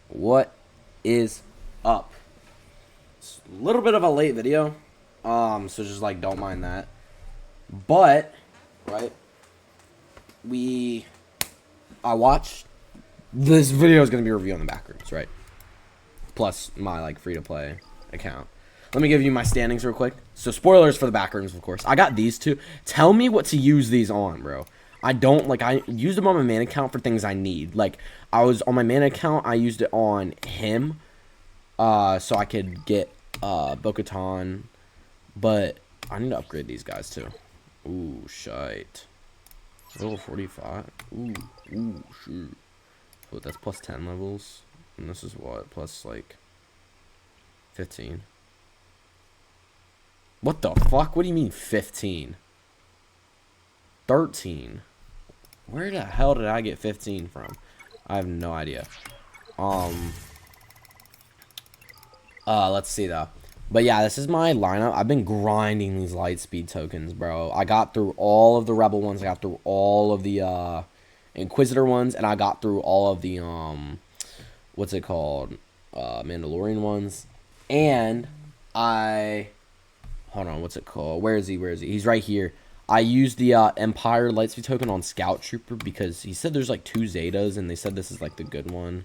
What is up? It's a little bit of a late video, so just like don't mind that. But right, I watched this video is gonna be reviewing the backrooms, right? Plus my like free to play account. Let me give you my standings real quick. So spoilers for the backrooms, of course. I got these two. Tell me what to use these on, bro. I used them on my main account for things I need. Like I was on my main account, I used it on him, so I could get Bo-Katan, but I need to upgrade these guys too. Ooh, shite. Level 45. Ooh, shoot. But that's plus 10 levels, and this is what plus like 15. What the fuck? What do you mean 15? 13. Where the hell did I get 15 from? I have no idea. Let's see though. But yeah, this is my lineup. I've been grinding these lightspeed tokens, bro. I got through all of the rebel ones. I got through all of the inquisitor ones, and I got through all of the what's it called? Mandalorian ones. And hold on, what's it called? Where is he? He's right here. I used the Empire Lightspeed token on Scout Trooper because he said there's like 2 Zetas, and they said this is like the good one,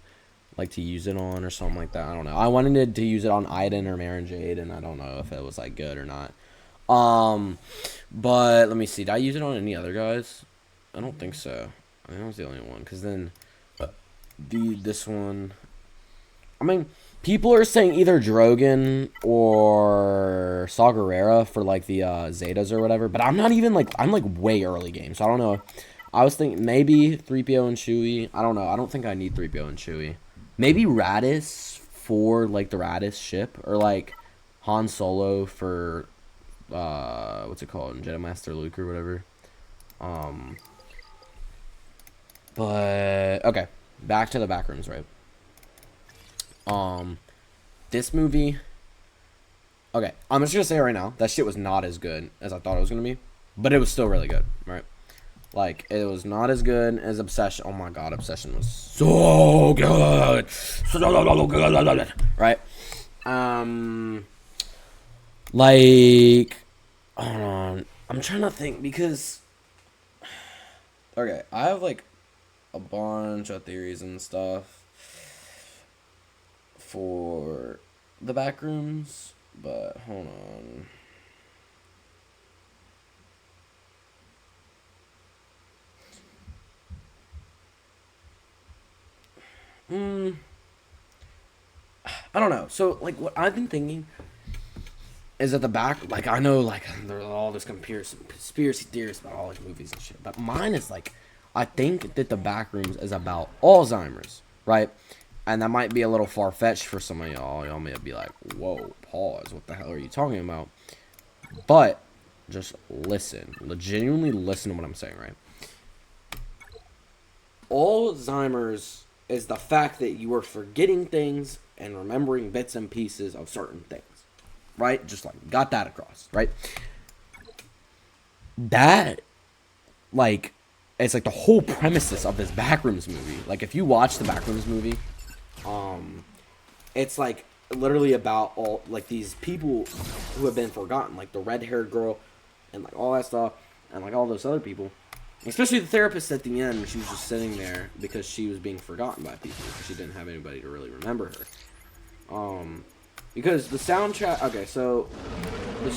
like to use it on or something like that. I don't know. I wanted to use it on Iden or Mara Jade, and I don't know if it was like good or not. But let me see. Did I use it on any other guys? I don't think so. I think that was the only one. Because then this one. I mean, people are saying either Drogon or Saw Gerrera for like the Zetas or whatever, but I'm not even like I'm like way early game, so I don't know. I was thinking maybe 3PO and Chewie. I don't know. I don't think I need 3PO and Chewie. Maybe Radis for like the Radis ship, or like Han Solo for what's it called, Jedi Master Luke or whatever. But okay, back to the backrooms, right? This movie. Okay, I'm just gonna say right now that shit was not as good as I thought it was gonna be, but it was still really good, right? Like it was not as good as Obsession. Oh my god, Obsession was so good, so good, right? Like, hold on, I'm trying to think because okay, I have like a bunch of theories and stuff for the backrooms, but hold on. I don't know. So, like, what I've been thinking is that the back, like, I know, like, there's all this conspiracy theories about all these movies and shit, but mine is like, I think that the backrooms is about Alzheimer's, right? And that might be a little far-fetched for some of y'all. Y'all may be like, whoa, pause, what the hell are you talking about? But, just listen. Genuinely listen to what I'm saying, right? Alzheimer's is the fact that you are forgetting things and remembering bits and pieces of certain things. Right? Just like, got that across, right? That, like, it's like the whole premises of this Backrooms movie. Like, if you watch the Backrooms movie, it's like literally about all like these people who have been forgotten, like the red-haired girl and like all that stuff, and like all those other people, especially the therapist at the end. She was just sitting there because she was being forgotten by people because she didn't have anybody to really remember her. Because the soundtrack, okay, so the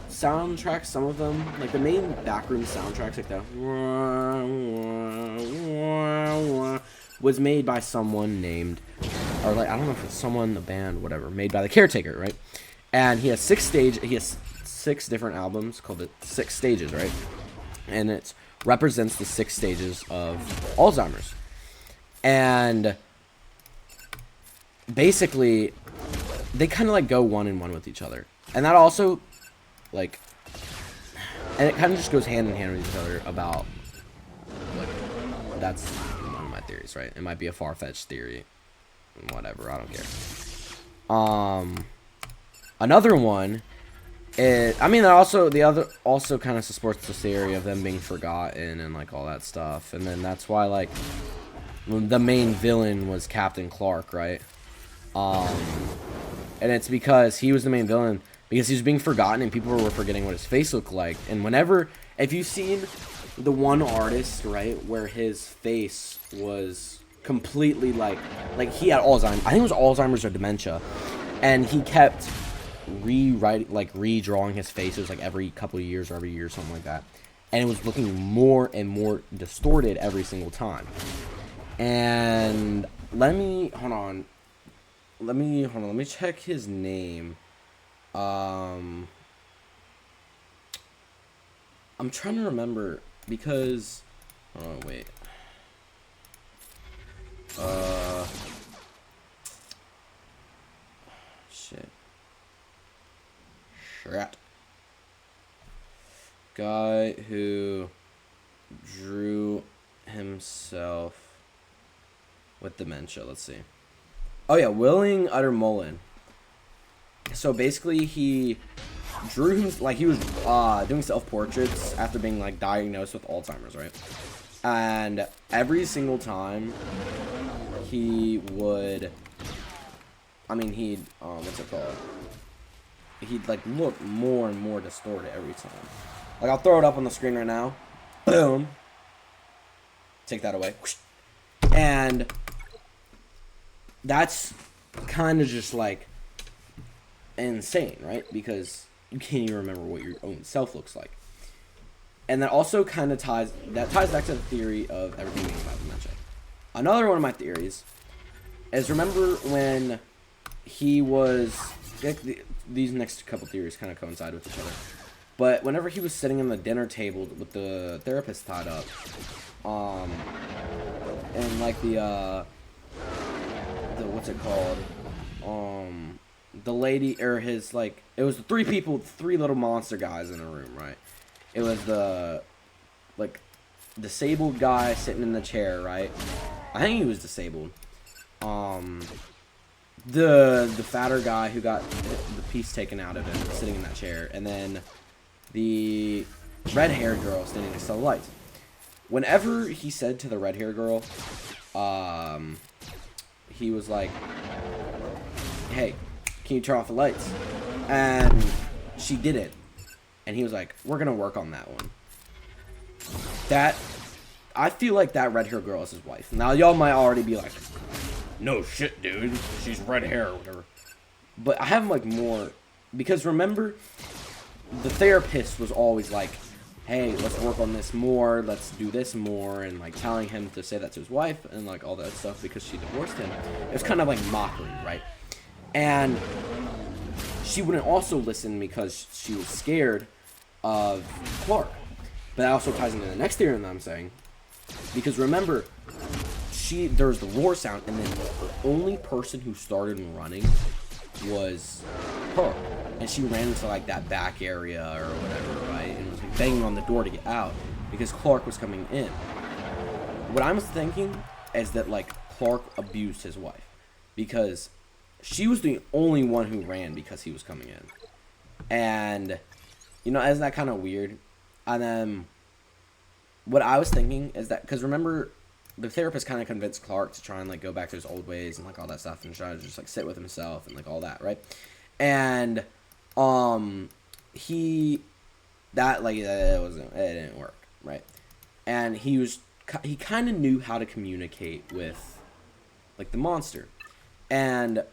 soundtracks, some of them, like the main backroom soundtracks, like the was made by someone named, or like I don't know if it's someone, the band, whatever, made by the Caretaker, right? And he has 6 different albums called the 6 stages, right? And it represents the 6 stages of Alzheimer's. And basically, they kind of like go one in one with each other, and that also, like, and it kind of just goes hand in hand with each other about, like, that's one of my theories, right? It might be a far-fetched theory, whatever, I don't care. Another one is, I mean, the other also kind of supports the theory of them being forgotten and like all that stuff, and then that's why like the main villain was Captain Clark, right? Um, and it's because he was the main villain because he was being forgotten and people were forgetting what his face looked like. And whenever, if you've seen the one artist, right, where his face was completely like he had Alzheimer's. I think it was Alzheimer's or dementia, and he kept redrawing his face. It was like every couple of years or every year, something like that, and it was looking more and more distorted every single time. And let me check his name. I'm trying to remember because wait. Shit. Guy who drew himself with dementia. Let's see. Oh yeah, Willing Uttermullen. So basically, he drew him like he was doing self-portraits after being like diagnosed with Alzheimer's, right? And every single time he would, he'd what's it called? He'd like look more and more distorted every time. Like I'll throw it up on the screen right now. Boom. Take that away. And that's kind of just like insane, right? Because you can't even remember what your own self looks like. And that also kind of ties back to the theory of everything being about dementia. Another one of my theories is, remember when he was, these next couple theories kind of coincide with each other, but whenever he was sitting on the dinner table with the therapist tied up, and like the what's it called, the lady, or his, like, it was the three little monster guys in a room, right? It was the, like, disabled guy sitting in the chair, right? I think he was disabled. The fatter guy who got the piece taken out of him sitting in that chair, and then the red-haired girl standing next to the lights. Whenever he said to the red-haired girl, he was like, hey, can you turn off the lights? And she did it. And he was like, we're going to work on that one. I feel like that red-haired girl is his wife. Now, y'all might already be like, no shit, dude. She's red hair or whatever. But I have, like, more. Because remember, the therapist was always like, hey, let's work on this more. Let's do this more. And, like, telling him to say that to his wife and, like, all that stuff because she divorced him. It was kind of like mockery, right? And she wouldn't also listen because she was scared of Clark. But that also ties into the next theory that I'm saying. Because remember, there's the roar sound, and then the only person who started running was her. And she ran into, like, that back area or whatever, right? And was like, banging on the door to get out because Clark was coming in. What I'm thinking is that, like, Clark abused his wife because she was the only one who ran because he was coming in. And, you know, isn't that kind of weird? And then what I was thinking is that, because remember, the therapist kind of convinced Clark to try and, like, go back to his old ways and, like, all that stuff and try to just, like, sit with himself and, like, all that, right? And it didn't work, right? And he kind of knew how to communicate with, like, the monster. And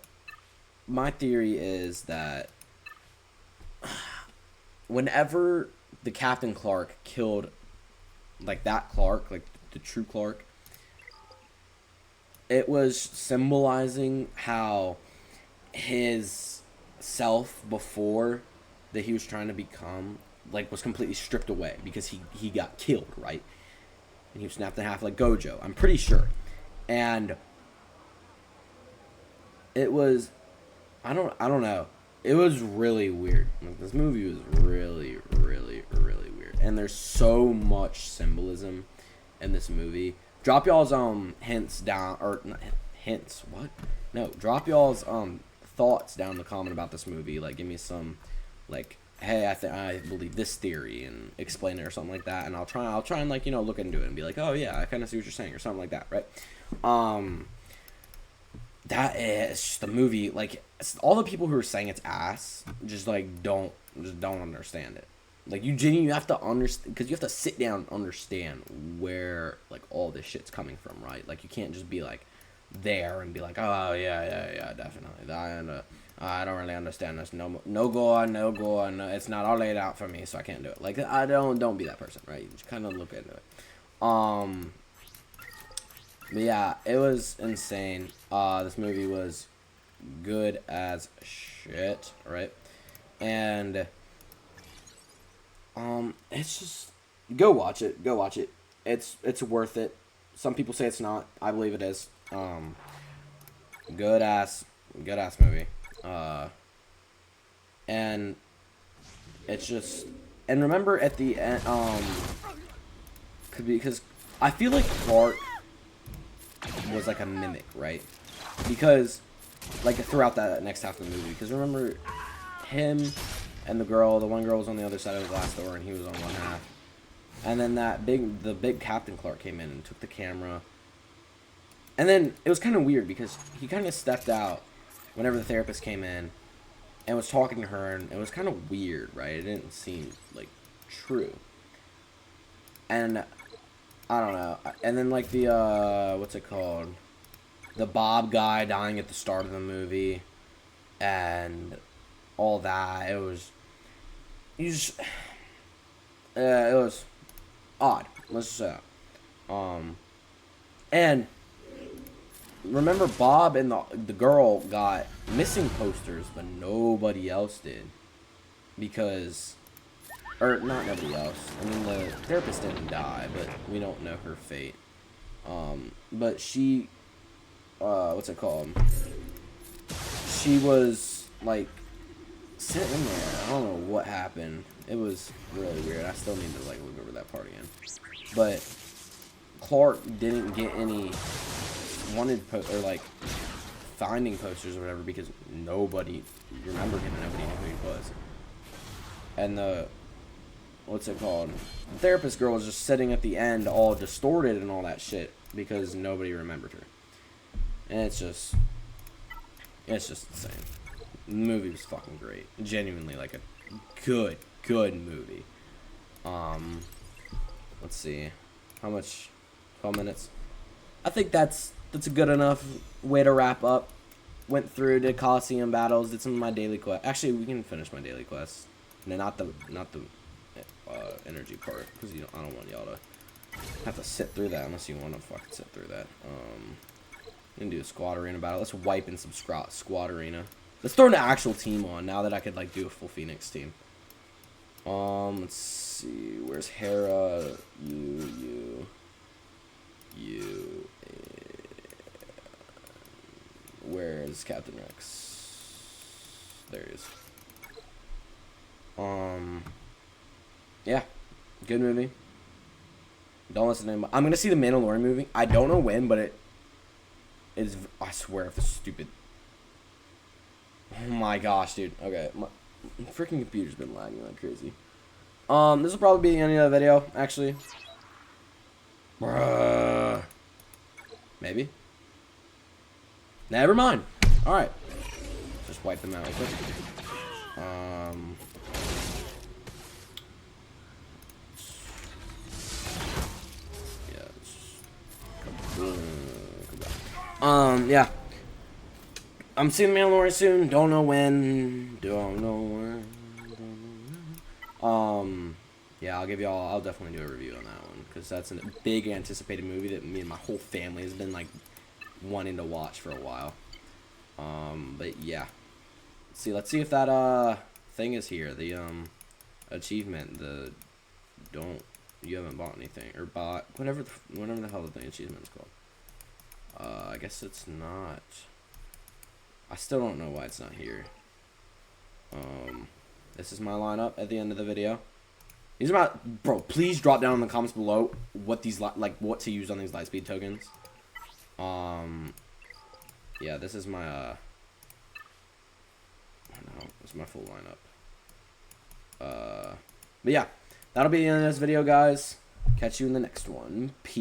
my theory is that whenever the Captain Clark killed, like, that Clark, like, the true Clark, it was symbolizing how his self before that he was trying to become, like, was completely stripped away because he got killed, right? And he was snapped in half like Gojo, I'm pretty sure. And it was, I don't know. It was really weird. Like, this movie was really, really, really weird. And there's so much symbolism in this movie. Drop y'all's hints down, or not hints. What? No, drop y'all's thoughts down in the comment about this movie. Like, give me some, like, hey, I believe this theory, and explain it or something like that. And I'll try and, like, you know, look into it and be like, oh yeah, I kind of see what you're saying or something like that, right? That is just the movie. Like all the people who are saying it's ass, just like don't understand it. Like you genuinely have to understand, because you have to sit down and understand where like all this shit's coming from, right? Like you can't just be like there and be like, oh yeah, definitely. I don't really understand this. No gore, no, it's not all laid out for me, so I can't do it. Like I don't be that person, right? You just kind of look into it. But yeah, it was insane. This movie was good as shit, right? And it's just go watch it. Go watch it. It's worth it. Some people say it's not. I believe it is. Good ass movie. And it's just, and remember at the end, because I feel like Clark was like a mimic, right? Because like throughout that next half of the movie, because remember him and the one girl was on the other side of the glass door and he was on one half, and then the big Captain Clark came in and took the camera, and then it was kind of weird because he kind of stepped out whenever the therapist came in and was talking to her, and it was kind of weird, right? It didn't seem like true. And I don't know. And then like the what's it called? The Bob guy dying at the start of the movie and all that. It was it was odd. Let's just say that. And remember Bob and the girl got missing posters, but nobody else did. Because, or not nobody else. I mean, the therapist didn't die, but we don't know her fate. But she, what's it called? She was like sitting there. I don't know what happened. It was really weird. I still need to like look over that part again. But Clark didn't get any or like finding posters or whatever because nobody remembered him and nobody knew who he was. And the what's it called? The therapist girl was just sitting at the end all distorted and all that shit because nobody remembered her. And it's just insane. The movie was fucking great. Genuinely like a good movie. Let's see. How much? 12 minutes. I think that's a good enough way to wrap up. Went through, did Coliseum battles, did some of my daily quests. Actually, we can finish my daily quests. No, not the energy part, because I don't want y'all to have to sit through that unless you want to fucking sit through that. We can do a squad arena battle. Let's wipe in some squad arena. Let's throw an actual team on now that I could like do a full Phoenix team. Let's see. Where's Hera? You. Where's Captain Rex? There he is. Yeah, good movie. Don't listen to him. I'm gonna see the Mandalorian movie. I don't know when, but it is. I swear, if it's stupid. Oh my gosh, dude. Okay, my freaking computer's been lagging like crazy. This will probably be the end of the video, actually. Bruh. Maybe. Never mind. Alright. Just wipe them out real quick. Yeah. I'm seeing the Mandalorian soon. Don't know when. Yeah, I'll definitely do a review on that one, because that's a big anticipated movie that me and my whole family has been like wanting to watch for a while. But yeah. Let's see if that thing is here. The achievement, you haven't bought anything, or bought whatever the hell the thing achievement is called. I guess it's not. I still don't know why it's not here. This is my lineup at the end of the video. These are bro, please drop down in the comments below what these what to use on these lightspeed tokens. Yeah, this is my this is my full lineup. But yeah, that'll be the end of this video, guys. Catch you in the next one. Peace.